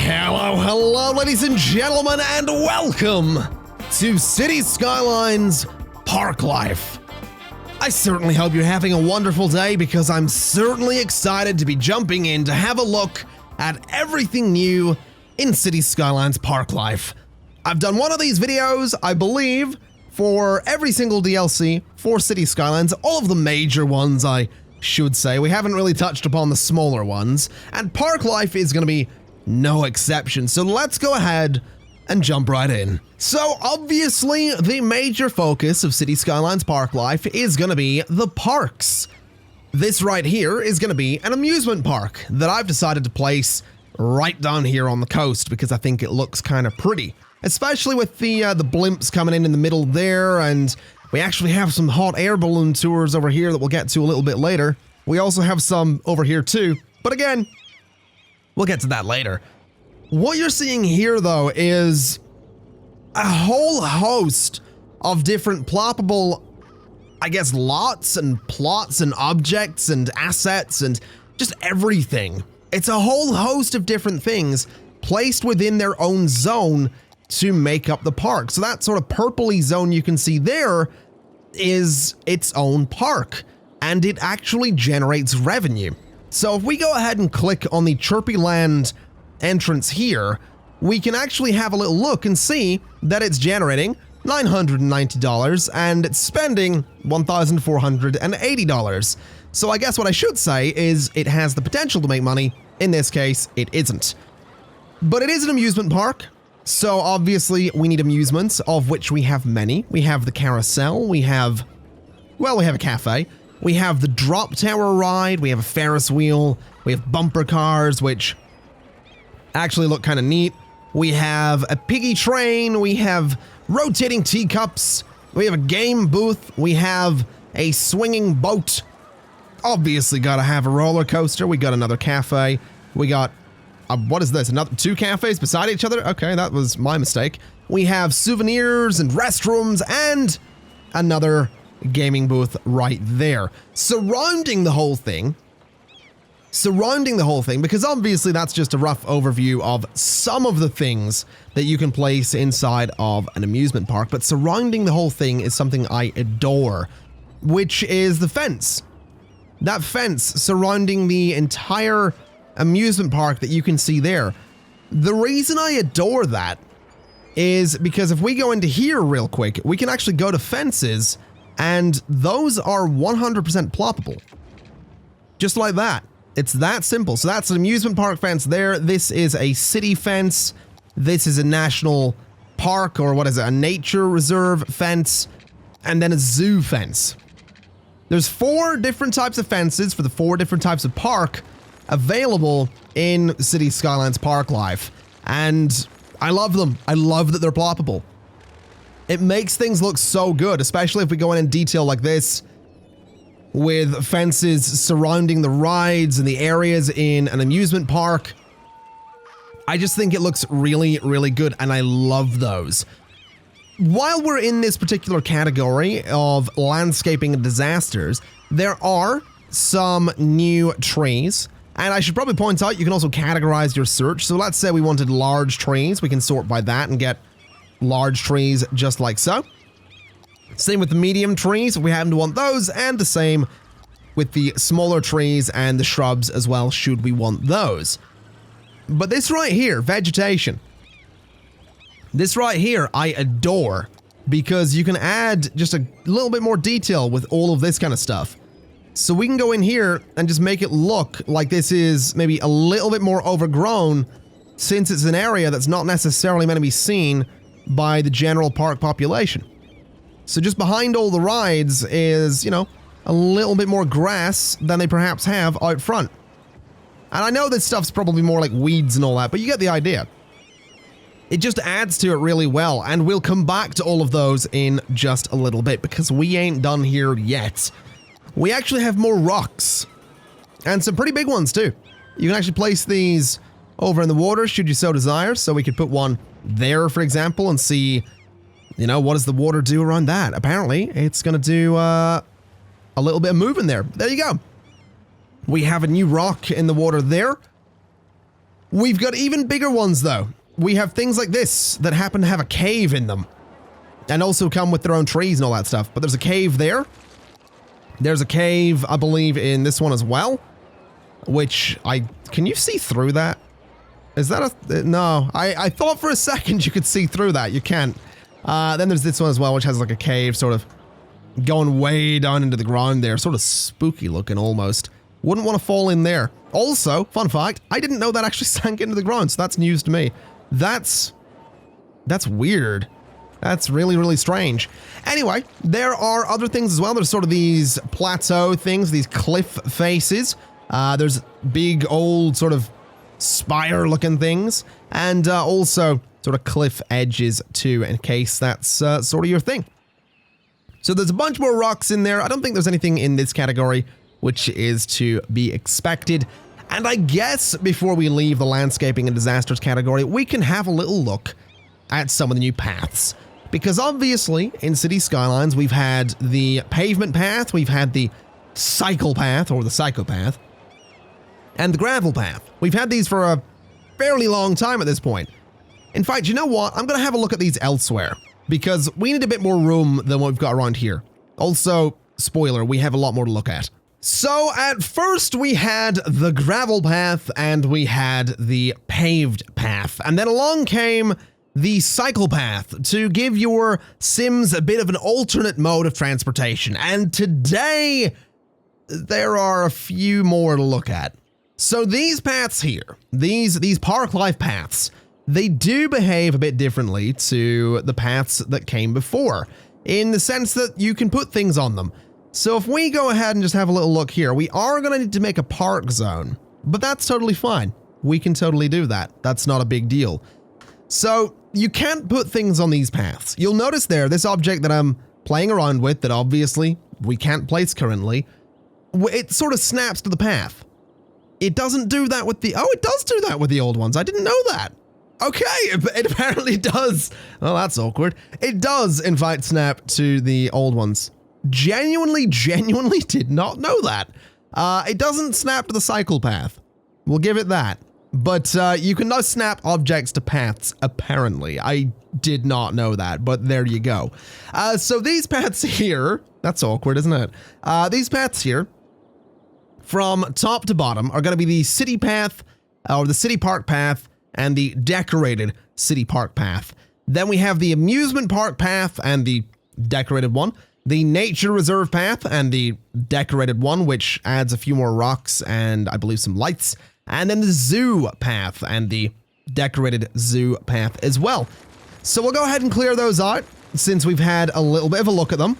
Hello, ladies and gentlemen, and welcome to City Skylines Parklife. I certainly hope you're having a wonderful day because I'm certainly excited to be jumping in to have a look at everything new in City Skylines Parklife. I've done one of these videos, I believe, for every single DLC for City Skylines, all of the major ones, I should say. We haven't really touched upon the smaller ones, and Parklife is going to be no exception. So let's go ahead and jump right in. So obviously, the major focus of City Skylines Parklife is going to be the parks. This right here is going to be an amusement park that I've decided to place right down here on the coast because I think it looks kind of pretty, especially with the blimps coming in the middle there, and we actually have some hot air balloon tours over here that we'll get to a little bit later. We also have some over here too, but again, we'll get to that later. What you're seeing here, though, is a whole host of different ploppable, I guess, lots and plots and objects and assets and just everything. It's a whole host of different things placed within their own zone to make up the park. So that sort of purpley zone you can see there is its own park, and it actually generates revenue. So if we go ahead and click on the Chirpy Land entrance here, we can actually have a little look and see that it's generating $990 and it's spending $1,480. So I guess what I should say is it has the potential to make money. In this case, it isn't. But it is an amusement park, so obviously we need amusements, of which we have many. We have the carousel, we have a cafe, we have the drop tower ride, we have a Ferris wheel, we have bumper cars, which actually look kind of neat. We have a piggy train, we have rotating teacups, we have a game booth, we have a swinging boat. Obviously gotta have a roller coaster, we got another cafe, we got, what is this, another two cafes beside each other? Okay, that was my mistake. We have souvenirs and restrooms and another gaming booth right there. Surrounding the whole thing, because obviously that's just a rough overview of some of the things that you can place inside of an amusement park, but surrounding the whole thing is something I adore, which is the fence. That fence surrounding the entire amusement park that you can see there. The reason I adore that is because if we go into here real quick, we can actually go to fences, and those are 100% ploppable. Just like that. It's that simple. So that's an amusement park fence there. This is a city fence. This is a national park, or what is it, a nature reserve fence, and then a zoo fence. There's 4 different types of fences for the 4 different types of park available in City Skylines Parklife, and I love them. I love that they're ploppable. It makes things look so good, especially if we go in detail like this, with fences surrounding the rides and the areas in an amusement park. I just think it looks really, really good, and I love those. While we're in this particular category of landscaping and disasters, there are some new trees, and I should probably point out you can also categorize your search. So let's say we wanted large trees, we can sort by that and get large trees just like so. Same with the medium trees if we happen to want those, and the same with the smaller trees and the shrubs as well, should we want those. But this right here, vegetation, this right here I adore, because you can add just a little bit more detail with all of this kind of stuff. So we can go in here and just make it look like this is maybe a little bit more overgrown, since it's an area that's not necessarily meant to be seen by the general park population. So just behind all the rides is, you know, a little bit more grass than they perhaps have out front. And I know this stuff's probably more like weeds and all that, but you get the idea. It just adds to it really well, and we'll come back to all of those in just a little bit, because we ain't done here yet. We actually have more rocks, and some pretty big ones too. You can actually place these over in the water should you so desire, so we could put one there, for example, and see, you know, what does the water do around that? Apparently, it's going to do a little bit of moving there. There you go. We have a new rock in the water there. We've got even bigger ones, though. We have things like this that happen to have a cave in them. And also come with their own trees and all that stuff. But there's a cave there. There's a cave, I believe, in this one as well. Which can you see through that? Is that a... No. I thought for a second you could see through that. You can't. Then there's this one as well, which has like a cave sort of going way down into the ground there. Sort of spooky looking almost. Wouldn't want to fall in there. Also, fun fact, I didn't know that actually sank into the ground, so that's news to me. That's weird. That's really, really strange. Anyway, there are other things as well. There's sort of these plateau things, these cliff faces. There's big old sort of spire-looking things. And also sort of cliff edges too, in case that's sort of your thing. So there's a bunch more rocks in there. I don't think there's anything in this category, which is to be expected. And I guess before we leave the landscaping and disasters category, we can have a little look at some of the new paths. Because obviously, in City Skylines, we've had the pavement path, we've had the cycle path, or the psychopath, and the gravel path. We've had these for a fairly long time at this point. In fact, you know what? I'm going to have a look at these elsewhere, because we need a bit more room than what we've got around here. Also, spoiler, we have a lot more to look at. So at first we had the gravel path and we had the paved path, and then along came the cycle path to give your Sims a bit of an alternate mode of transportation. And today there are a few more to look at. So these paths here, these Parklife Paths, they do behave a bit differently to the paths that came before, in the sense that you can put things on them. So if we go ahead and just have a little look here, we are going to need to make a park zone, but that's totally fine. We can totally do that. That's not a big deal. So you can't put things on these paths. You'll notice there, this object that I'm playing around with that obviously we can't place currently, it sort of snaps to the path. It doesn't do that with the... Oh, it does do that with the old ones. I didn't know that. Okay, it apparently does. Well, that's awkward. It does, in fact, snap to the old ones. Genuinely did not know that. It doesn't snap to the cycle path. We'll give it that. But you can now snap objects to paths, apparently. I did not know that, but there you go. So these paths here... That's awkward, isn't it? These paths here, from top to bottom, are going to be the city path, or the city park path, and the decorated city park path. Then we have the amusement park path and the decorated one, the nature reserve path and the decorated one, which adds a few more rocks and I believe some lights, and then the zoo path and the decorated zoo path as well. So we'll go ahead and clear those out since we've had a little bit of a look at them.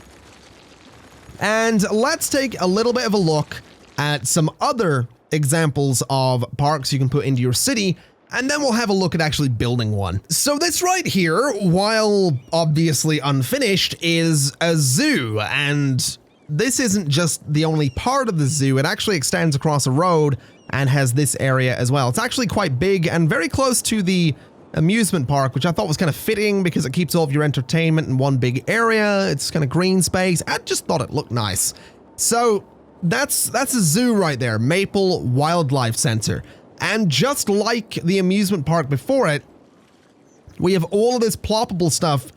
And let's take a little bit of a look at some other examples of parks you can put into your city, and then we'll have a look at actually building one. So this right here, while obviously unfinished, is a zoo, and this isn't just the only part of the zoo. It actually extends across a road and has this area as well. It's actually quite big and very close to the amusement park, which I thought was kind of fitting because it keeps all of your entertainment in one big area. It's kind of green space. I just thought it looked nice. So that's a zoo right there, Maple Wildlife Center. And just like the amusement park before it, we have all of this ploppable stuff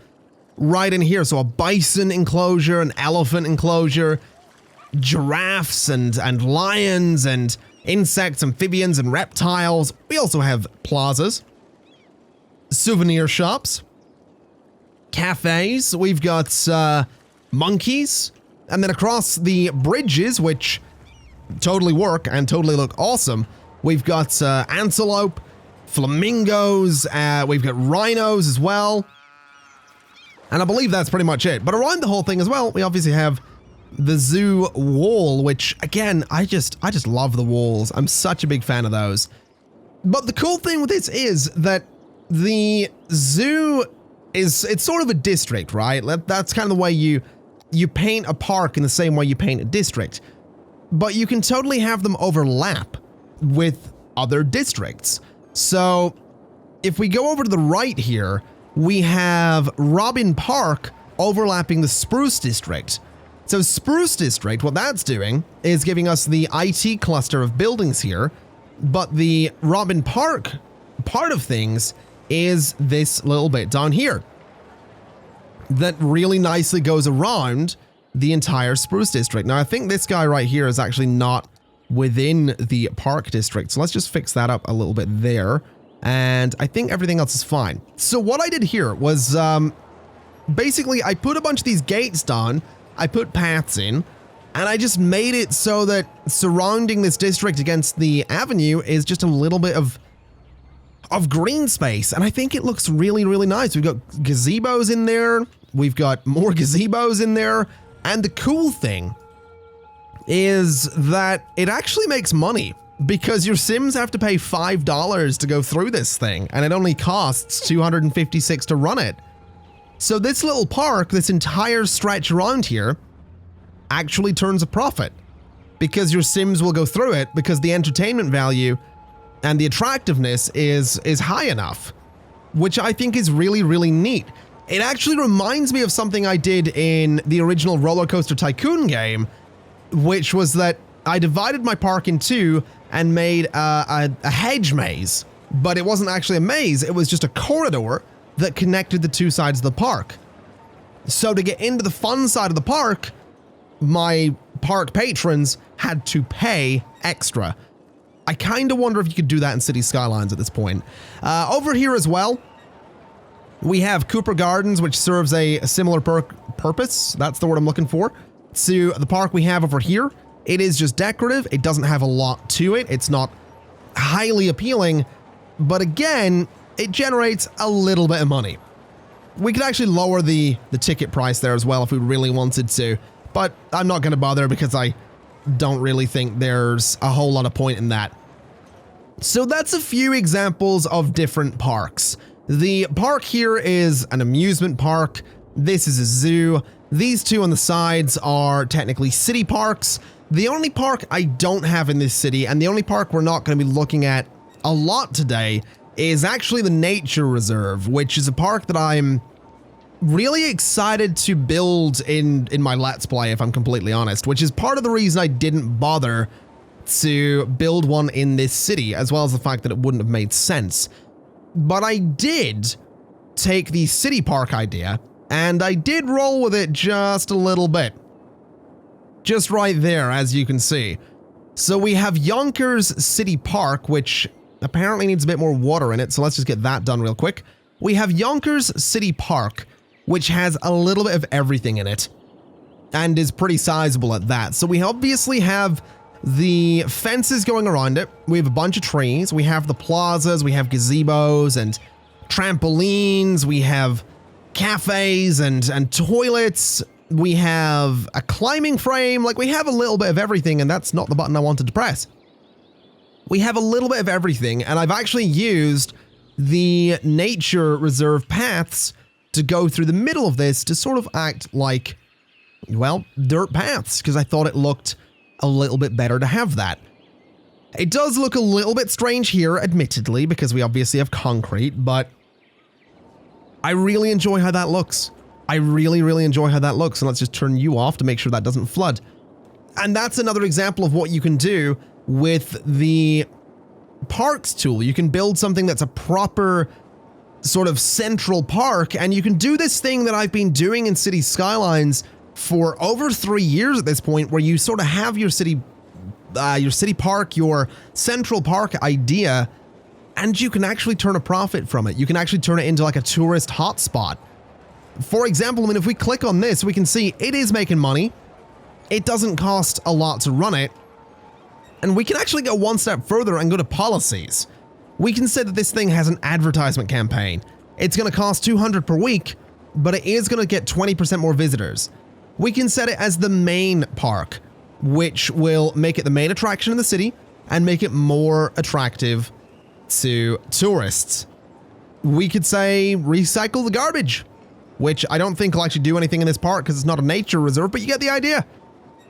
right in here. So a bison enclosure, an elephant enclosure, giraffes and lions and insects, amphibians and reptiles. We also have plazas, souvenir shops, cafes. We've got monkeys. And then across the bridges, which totally work and totally look awesome, we've got antelope, flamingos, we've got rhinos as well. And I believe that's pretty much it. But around the whole thing as well, we obviously have the zoo wall, which again, I just love the walls. I'm such a big fan of those. But the cool thing with this is that the zoo it's sort of a district, right? That's kind of the way you paint a park in the same way you paint a district. But you can totally have them overlap with other districts. So if we go over to the right here, we have Robin Park overlapping the Spruce District. So Spruce District, what that's doing is giving us the IT cluster of buildings here, But the Robin Park part of things is this little bit down here that really nicely goes around the entire Spruce District. Now, I think this guy right here is actually not within the Park District, so let's just fix that up a little bit there. And I think everything else is fine. So what I did here was basically I put a bunch of these gates down, I put paths in, and I just made it so that surrounding this district against the avenue is just a little bit of green space. And I think it looks really, really nice. We've got gazebos in there. We've got more gazebos in there. And the cool thing is that it actually makes money because your Sims have to pay $5 to go through this thing, and it only costs $256 to run it. So this little park, this entire stretch around here, actually turns a profit because your Sims will go through it because the entertainment value and the attractiveness is high enough, which I think is really, really neat. It actually reminds me of something I did in the original Roller Coaster Tycoon game, which was that I divided my park in two and made a hedge maze, but it wasn't actually a maze, it was just a corridor that connected the two sides of the park. So to get into the fun side of the park, my park patrons had to pay extra. I kind of wonder if you could do that in City Skylines at this point. Over here as well, we have Cooper Gardens, which serves a similar purpose. That's the word I'm looking for. To the park we have over here. It is just decorative. It doesn't have a lot to it. It's not highly appealing, but again, it generates a little bit of money. We could actually lower the ticket price there as well if we really wanted to, but I'm not going to bother because I don't really think there's a whole lot of point in that. So that's a few examples of different parks. The park here is an amusement park. This is a zoo. These two on the sides are technically city parks. The only park I don't have in this city, and the only park we're not going to be looking at a lot today, is actually the Nature Reserve, which is a park that I'm really excited to build in my Let's Play, if I'm completely honest, which is part of the reason I didn't bother to build one in this city, as well as the fact that it wouldn't have made sense. But I did take the city park idea, and I did roll with it just a little bit. Just right there, as you can see. So we have Yonkers City Park, which apparently needs a bit more water in it, so let's just get that done real quick. We have Yonkers City Park, which has a little bit of everything in it, and is pretty sizable at that. So we obviously have the fences going around it. We have a bunch of trees. We have the plazas. We have gazebos and trampolines. We have cafes and toilets. We have a climbing frame. Like, we have a little bit of everything, and that's not the button I wanted to press. We have a little bit of everything, and I've actually used the Nature Reserve paths to go through the middle of this to sort of act like, well, dirt paths, because I thought it looked a little bit better to have that. It does look a little bit strange here, admittedly, because we obviously have concrete, but I really enjoy how that looks. I really, really enjoy how that looks, and let's just turn you off to make sure that doesn't flood. And that's another example of what you can do with the Parks tool. You can build something that's a proper sort of central park, and you can do this thing that I've been doing in City Skylines for over 3 years at this point, where you sort of have your city park, your central park idea, and you can actually turn a profit from it. You can actually turn it into like a tourist hotspot. For example, I mean, if we click on this, we can see it is making money. It doesn't cost a lot to run it. And we can actually go one step further and go to policies. We can say that this thing has an advertisement campaign. It's going to cost $200 per week, but it is going to get 20% more visitors. We can set it as the main park, which will make it the main attraction in the city and make it more attractive to tourists. We could say recycle the garbage, which I don't think will actually do anything in this park because it's not a nature reserve, but you get the idea.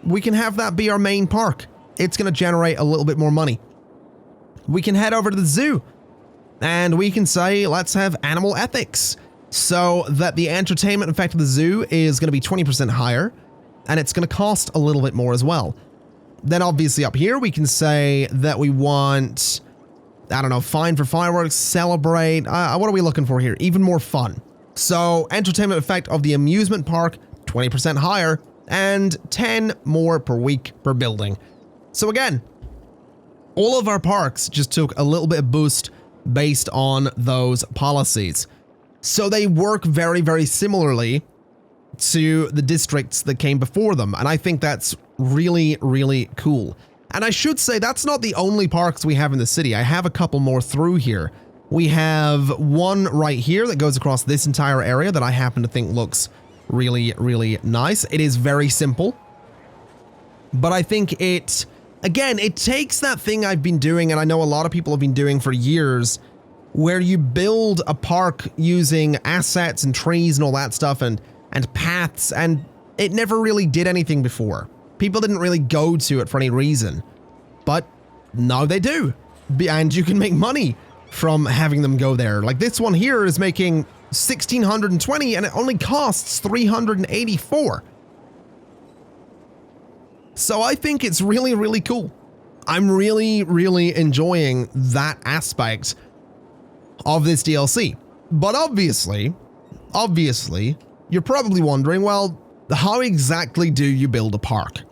We can have that be our main park. It's going to generate a little bit more money. We can head over to the zoo and we can say, let's have animal ethics, so that the entertainment effect of the zoo is going to be 20% higher, and it's going to cost a little bit more as well. Then obviously up here, we can say that we want, I don't know, fine for fireworks, celebrate. What are we looking for here? Even more fun. So entertainment effect of the amusement park, 20% higher, and 10 more per week per building. So again, all of our parks just took a little bit of boost based on those policies. So they work very, very similarly to the districts that came before them. And I think that's really, really cool. And I should say that's not the only parks we have in the city. I have a couple more through here. We have one right here that goes across this entire area that I happen to think looks really, really nice. It is very simple, but I think it, again, it takes that thing I've been doing, and I know a lot of people have been doing for years, where you build a park using assets and trees and all that stuff and paths, and it never really did anything before. People didn't really go to it for any reason, but now they do, and you can make money from having them go there. Like this one here is making 1,620 and it only costs 384. So I think it's really, really cool. I'm really, really enjoying that aspect of this DLC. But obviously, you're probably wondering, well, how exactly do you build a park?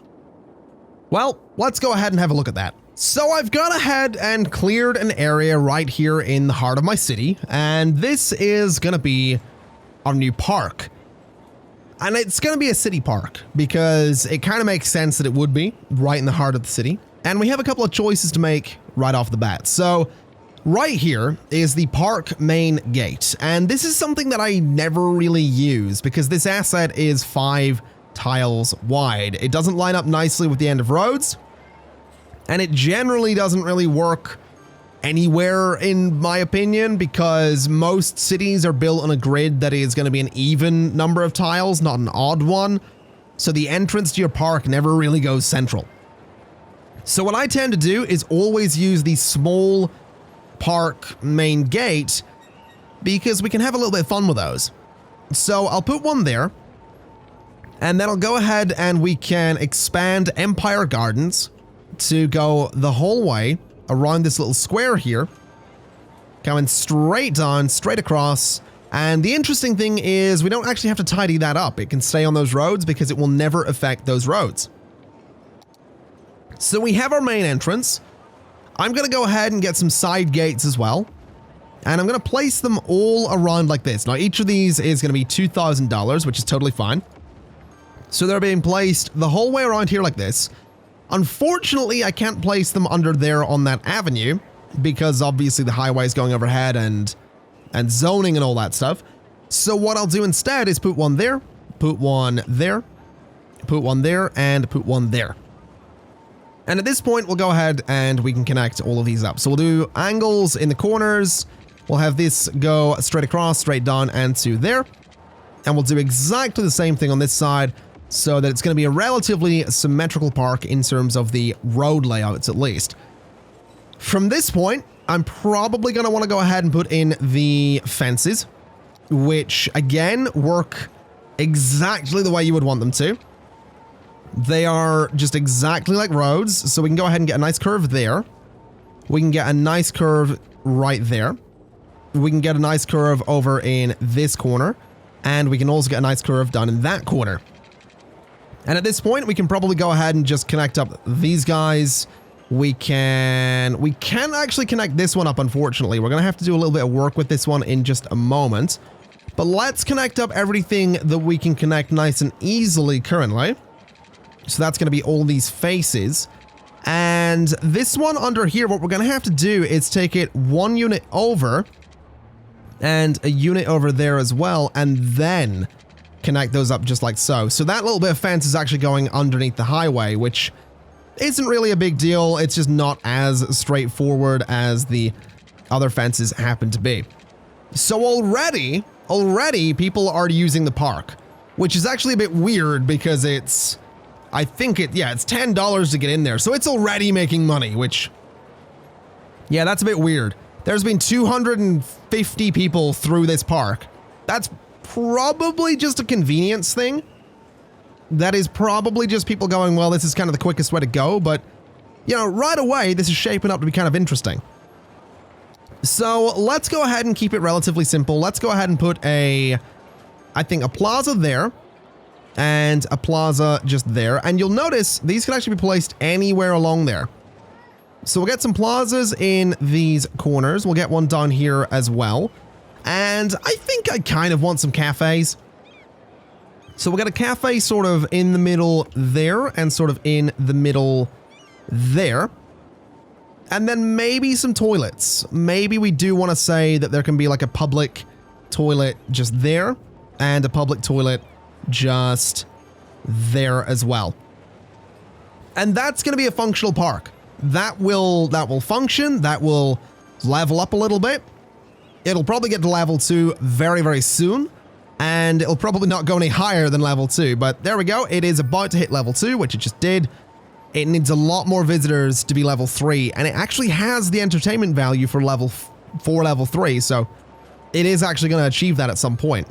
Well, let's go ahead and have a look at that. So I've gone ahead and cleared an area right here in the heart of my city, and this is gonna be our new park. And it's gonna be a city park because it kind of makes sense that it would be right in the heart of the city. And we have a couple of choices to make right off the bat. So right here is the park main gate. And this is something that I never really use because this asset is 5 tiles wide. It doesn't line up nicely with the end of roads, and it generally doesn't really work anywhere in my opinion because most cities are built on a grid that is going to be an even number of tiles, not an odd one. So the entrance to your park never really goes central. So what I tend to do is always use the small park main gate because we can have a little bit of fun with those. So I'll put one there, and then I'll go ahead and we can expand Empire Gardens to go the whole way around this little square here, coming straight down, straight across. And the interesting thing is we don't actually have to tidy that up. It can stay on those roads because it will never affect those roads. So we have our main entrance. I'm going to go ahead and get some side gates as well. And I'm going to place them all around like this. Now, each of these is going to be $2,000, which is totally fine. So they're being placed the whole way around here like this. Unfortunately, I can't place them under there on that avenue because obviously the highway is going overhead and zoning and all that stuff. So what I'll do instead is put one there, put one there, put one there, and put one there. And at this point, we'll go ahead and we can connect all of these up. So we'll do angles in the corners. We'll have this go straight across, straight down, and to there. And we'll do exactly the same thing on this side so that it's going to be a relatively symmetrical park in terms of the road layouts at least. From this point, I'm probably going to want to go ahead and put in the fences, which again work exactly the way you would want them to. They are just exactly like roads, so we can go ahead and get a nice curve there. We can get a nice curve right there. We can get a nice curve over in this corner, and we can also get a nice curve down in that corner. And at this point, we can probably go ahead and just connect up these guys. We can't actually connect this one up, unfortunately. We're going to have to do a little bit of work with this one in just a moment. But let's connect up everything that we can connect nice and easily currently. So that's going to be all these faces. And this one under here, what we're going to have to do is take it one unit over and a unit over there as well, and then connect those up just like so. So that little bit of fence is actually going underneath the highway, which isn't really a big deal. It's just not as straightforward as the other fences happen to be. So already people are using the park, which is actually a bit weird because it's $10 to get in there. So it's already making money, which, yeah, that's a bit weird. There's been 250 people through this park. That's probably just a convenience thing. that is probably just people going, well, this is kind of the quickest way to go, but, you know, right away, this is shaping up to be kind of interesting. So let's go ahead and keep it relatively simple. Let's go ahead and put I think a plaza there and a plaza just there. And you'll notice these can actually be placed anywhere along there. So we'll get some plazas in these corners. We'll get one down here as well. And I think I kind of want some cafes. So we'll get a cafe sort of in the middle there and sort of in the middle there. And then maybe some toilets. Maybe we do want to say that there can be like a public toilet just there and a public toilet just there as well. And that's going to be a functional park. That will function. That will level up a little bit. It'll probably get to level 2 very, very soon. And it'll probably not go any higher than level 2. But there we go. It is about to hit level 2, which it just did. It needs a lot more visitors to be level 3, and it actually has the entertainment value for level 3, so it is actually going to achieve that at some point.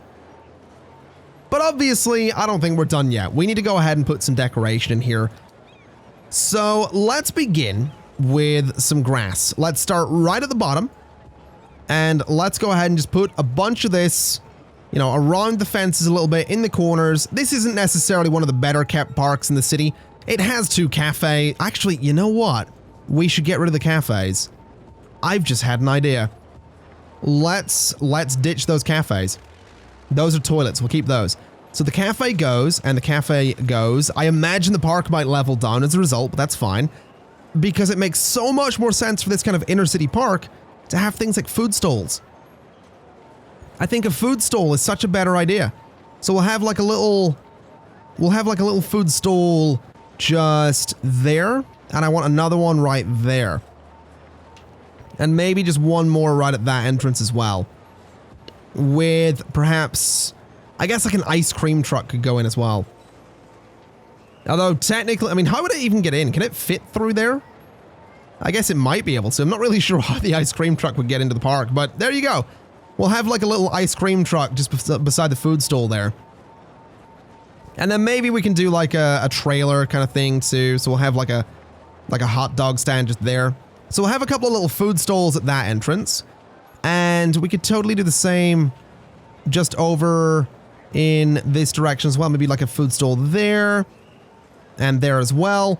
But obviously, I don't think we're done yet. We need to go ahead and put some decoration in here. So let's begin with some grass. Let's start right at the bottom, and let's go ahead and just put a bunch of this, you know, around the fences a little bit, in the corners. This isn't necessarily one of the better kept parks in the city. It has 2 cafes. Actually, you know what? We should get rid of the cafes. I've just had an idea. Let's ditch those cafes. Those are toilets. We'll keep those. So the cafe goes and the cafe goes. I imagine the park might level down as a result, but that's fine. Because it makes so much more sense for this kind of inner city park to have things like food stalls. I think a food stall is such a better idea. So we'll have like a little food stall just there, and I want another one right there. And maybe just one more right at that entrance as well. With perhaps, I guess like an ice cream truck could go in as well. Although technically, I mean, how would it even get in? Can it fit through there? I guess it might be able to. I'm not really sure how the ice cream truck would get into the park, but there you go. We'll have like a little ice cream truck just beside the food stall there. And then maybe we can do like a trailer kind of thing too. So we'll have like a hot dog stand just there. So we'll have a couple of little food stalls at that entrance. And we could totally do the same just over in this direction as well. Maybe like a food stall there and there as well.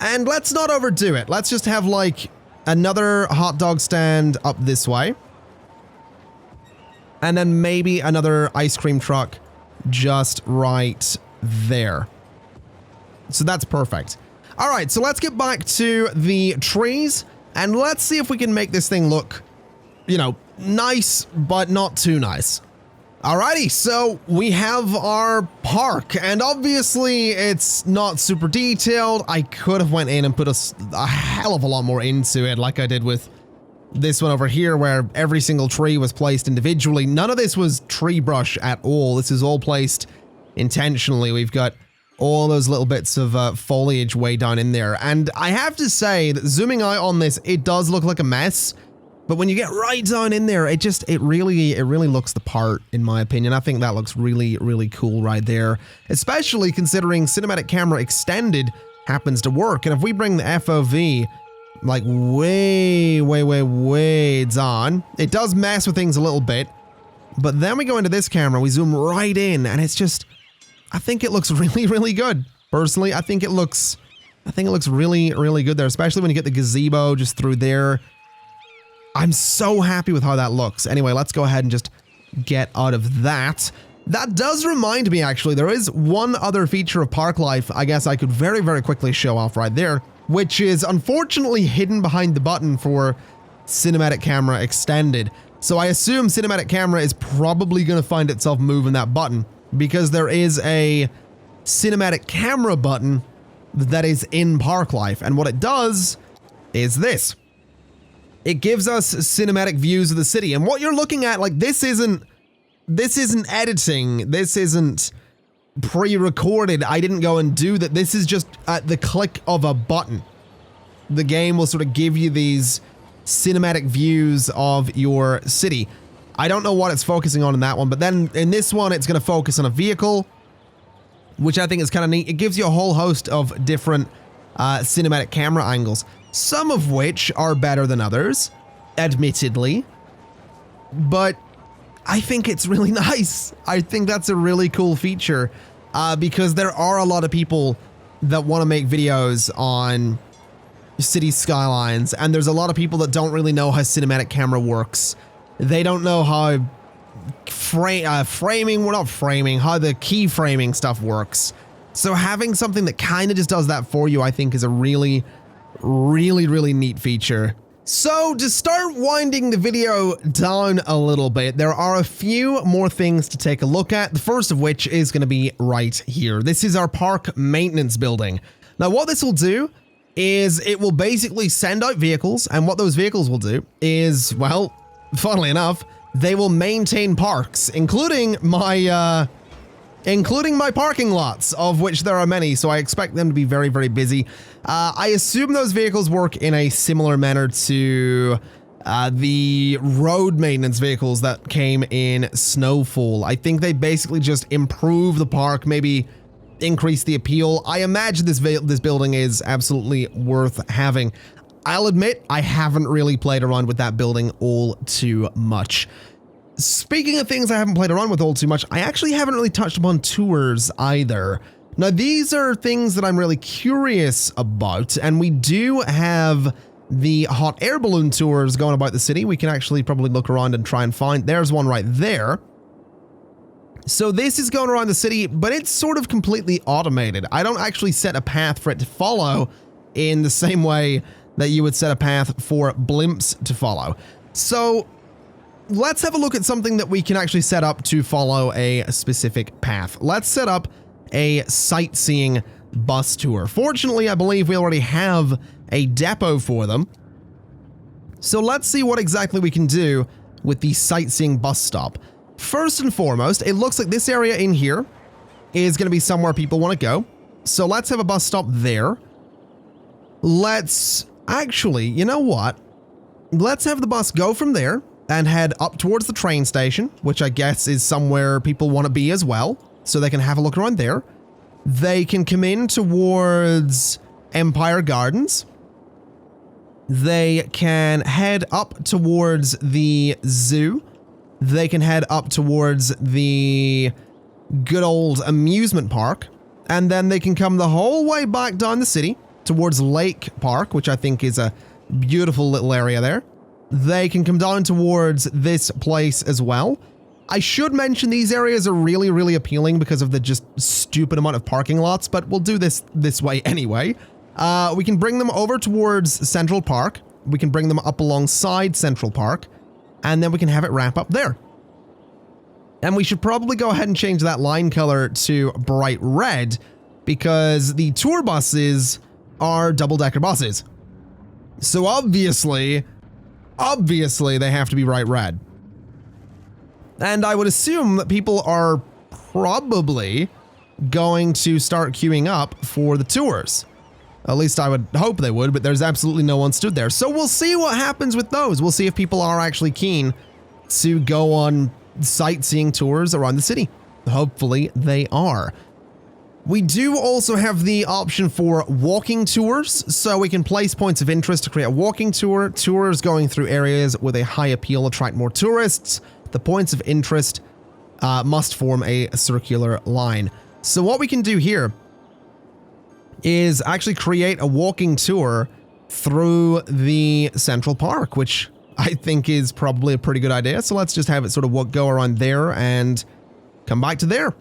And let's not overdo it. Let's just have like another hot dog stand up this way. And then maybe another ice cream truck just right there. So that's perfect. All right, so let's get back to the trees and let's see if we can make this thing look, you know, nice, but not too nice. Alrighty, so we have our park, and obviously it's not super detailed. I could have went in and put a hell of a lot more into it, like I did with this one over here, where every single tree was placed individually. None of this was tree brush at all. This is all placed intentionally. We've got all those little bits of foliage way down in there. And I have to say that zooming out on this, it does look like a mess. But when you get right down in there, it really looks the part, in my opinion. I think that looks really, really cool right there. Especially considering cinematic camera extended happens to work. And if we bring the FOV like way down, it does mess with things a little bit. But then we go into this camera, we zoom right in, and it's just, I think it looks really, really good. Personally, I think it looks really, really good there, especially when you get the gazebo just through there. I'm so happy with how that looks. Anyway, let's go ahead and just get out of that. That does remind me, actually, there is one other feature of Parklife I guess I could very, very quickly show off right there, which is unfortunately hidden behind the button for cinematic camera extended. So I assume cinematic camera is probably going to find itself moving that button, because there is a cinematic camera button that is in Parklife, and what it does is this. It gives us cinematic views of the city, and what you're looking at, like, this isn't editing, this isn't pre-recorded. I didn't go and do that. This is just at the click of a button. The game will sort of give you these cinematic views of your city. I don't know what it's focusing on in that one, but then in this one, it's going to focus on a vehicle. which I think is kind of neat. It gives you a whole host of different cinematic camera angles, some of which are better than others, admittedly, but I think it's really nice. I think that's a really cool feature because there are a lot of people that want to make videos on city skylines, and there's a lot of people that don't really know how cinematic camera works. They don't know how how the keyframing stuff works. So having something that kind of just does that for you, I think is a really, really neat feature. So to start winding the video down a little bit, there are a few more things to take a look at. The first of which is going to be right here. This is our park maintenance building. Now what this will do is it will basically send out vehicles, and what those vehicles will do is, well, funnily enough, they will maintain parks, including my parking lots, of which there are many, so I expect them to be very, very busy. I assume those vehicles work in a similar manner to the road maintenance vehicles that came in Snowfall. I think they basically just improve the park, maybe increase the appeal. I imagine this building is absolutely worth having. I'll admit, I haven't really played around with that building all too much. Speaking of things I haven't played around with all too much, I actually haven't really touched upon tours either. Now, these are things that I'm really curious about, and we do have the hot air balloon tours going about the city. We can actually probably look around and try and find. There's one right there. So this is going around the city, but it's sort of completely automated. I don't actually set a path for it to follow in the same way that you would set a path for blimps to follow. So let's have a look at something that we can actually set up to follow a specific path. Let's set up a sightseeing bus tour. Fortunately, I believe we already have a depot for them. So let's see what exactly we can do with the sightseeing bus stop. First and foremost, it looks like this area in here is going to be somewhere people want to go. So let's have a bus stop there. Let's actually, you know what? Let's have the bus go from there and head up towards the train station, which I guess is somewhere people want to be as well, so they can have a look around there. They can come in towards Empire Gardens. They can head up towards the zoo. They can head up towards the good old amusement park, and then they can come the whole way back down the city towards Lake Park, which I think is a beautiful little area there. They can come down towards this place as well. I should mention these areas are really, really appealing because of the just stupid amount of parking lots, but we'll do this way anyway. We can bring them over towards Central Park. We can bring them up alongside Central Park, and then we can have it wrap up there. And we should probably go ahead and change that line color to bright red because the tour buses are double-decker buses. So obviously they have to be bright red. And I would assume that people are probably going to start queuing up for the tours. At least I would hope they would, but there's absolutely no one stood there. So we'll see what happens with those. We'll see if people are actually keen to go on sightseeing tours around the city. Hopefully they are. We do also have the option for walking tours, so we can place points of interest to create a walking tour. Tours going through areas with a high appeal attract more tourists. The points of interest must form a circular line. So what we can do here is actually create a walking tour through the Central Park, which I think is probably a pretty good idea. So let's just have it sort of go around there and come back to there.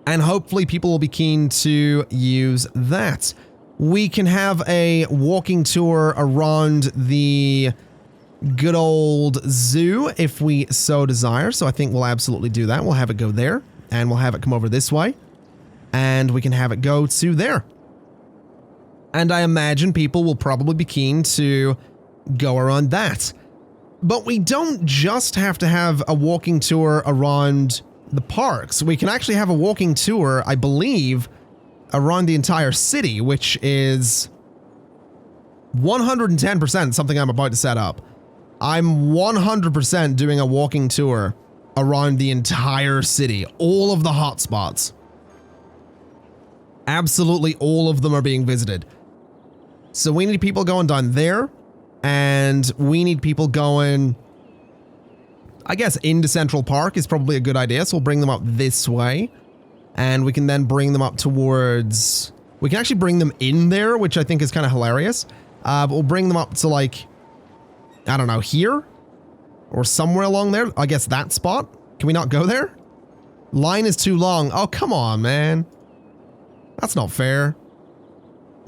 And hopefully people will be keen to use that. We can have a walking tour around the good old zoo if we so desire. So I think we'll absolutely do that. We'll have it go there, and we'll have it come over this way, and we can have it go to there. And I imagine people will probably be keen to go around that. But we don't just have to have a walking tour around the parks. We can actually have a walking tour, I believe, around the entire city, which is 110% something I'm about to set up. I'm 100% doing a walking tour around the entire city, all of the hotspots. Absolutely all of them are being visited. So we need people going down there, and we need people going, I guess, into Central Park is probably a good idea. So we'll bring them up this way, and we can then bring them up towards, we can actually bring them in there, which I think is kind of hilarious. But we'll bring them up to, like, I don't know, here or somewhere along there. I guess that spot. Can we not go there? Line is too long. Oh, come on, man. That's not fair.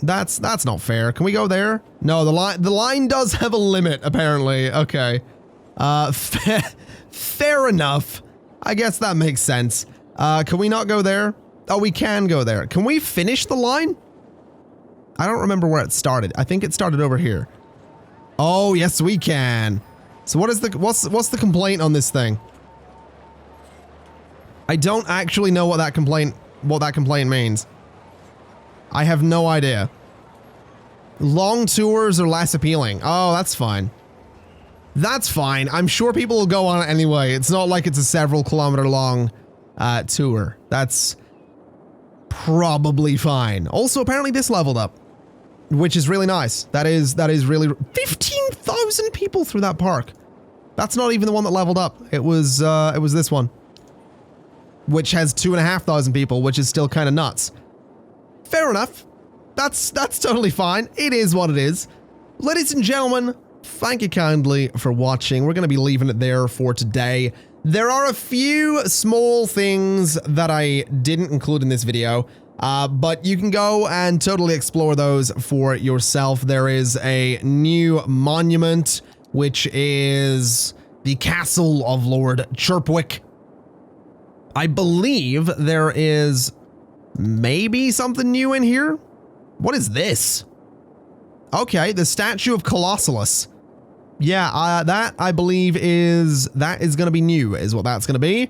That's not fair. Can we go there? No, the line does have a limit, apparently. Okay. Fair enough. I guess that makes sense. Can we not go there? Oh, we can go there. Can we finish the line? I don't remember where it started. I think it started over here. Oh, yes, we can. So what is what's the complaint on this thing? I don't actually know what that complaint means. I have no idea. Long tours are less appealing. Oh, that's fine. That's fine. I'm sure people will go on it anyway. It's not like it's a several kilometer long tour. That's probably fine. Also, apparently this leveled up, which is really nice. That is really 15,000 people through that park. That's not even the one that leveled up. It was this one, which has 2,500 people, which is still kind of nuts. Fair enough. That's totally fine. It is what it is. Ladies and gentlemen, thank you kindly for watching. We're going to be leaving it there for today. There are a few small things that I didn't include in this video, but you can go and totally explore those for yourself. There is a new monument, which is the Castle of Lord Chirpwick. I believe there is maybe something new in here. What is this? Okay, the statue of Colossalus. Yeah, that I believe is going to be new, is what that's going to be.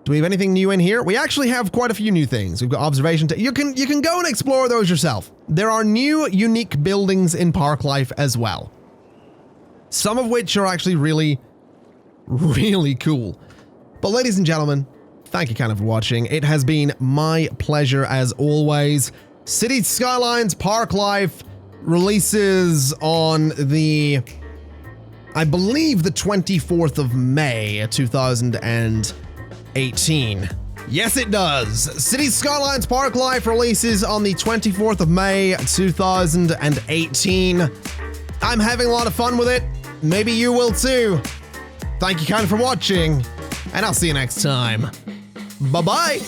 Do we have anything new in here? We actually have quite a few new things. We've got observation. You can go and explore those yourself. There are new unique buildings in Parklife as well. Some of which are actually really, really cool. But ladies and gentlemen, thank you kind of for watching. It has been my pleasure as always. City Skylines Parklife releases on the, I believe, the 24th of May, 2018. Yes, it does. City Skylines Parklife releases on the 24th of May, 2018. I'm having a lot of fun with it. Maybe you will too. Thank you kind of for watching, and I'll see you next time. Bye-bye.